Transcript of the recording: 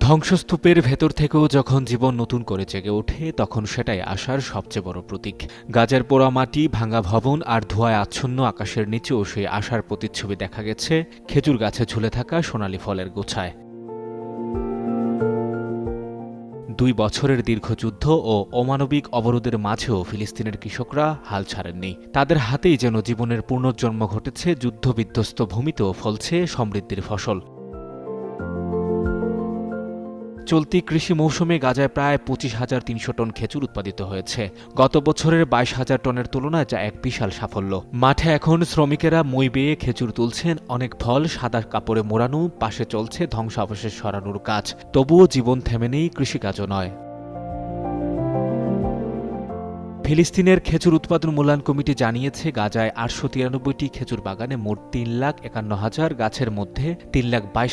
ধ্বংসস্তূপের ভেতর থেকেও যখন জীবন নতুন করে জেগে ওঠে তখন সেটাই আশার সবচেয়ে বড় প্রতীক। গাজার পোড়া মাটি, ভাঙা ভবন আর ধোঁয়ায় আচ্ছন্ন আকাশের নিচেও সেই আশার প্রতিচ্ছবি দেখা গেছে খেজুর গাছে ঝুলে থাকা সোনালি ফলের গোছায়। ২ বছরের দীর্ঘ যুদ্ধ ও অমানবিক অবরোধের মাঝেও ফিলিস্তিনের কৃষকরা হাল ছাড়েননি। তাদের হাতেই যেন জীবনের পুনর্জন্ম ঘটেছে, যুদ্ধবিধ্বস্ত ভূমিতেও ফলছে সমৃদ্ধির ফসল। চলতি কৃষি মৌসুমে গাজায় প্রায় ২৫,৩০০ টন খেজুর উৎপাদিত হয়েছে। গত বছরের ২২,০০০ টনের তুলনায় যা এক বিশাল সাফল্য। মাঠে এখন শ্রমিকেরা মই বেয়ে খেজুর তুলছেন, অনেক ফল সাদা কাপড়ে মোড়ানো, পাশে চলছে ধ্বংসাবশেষ সরানোর কাজ। তবুও জীবন থেমে নেই, কৃষিকাজও নয়। ফিলিস্তিনের খেজুর উৎপাদন মূল্যায়ন কমিটি জানিয়েছে, গাজায় ৮৯৩টি খেজুর বাগানে মোট ৩,৫১,০০০ গাছের মধ্যে ৩,২২,০০০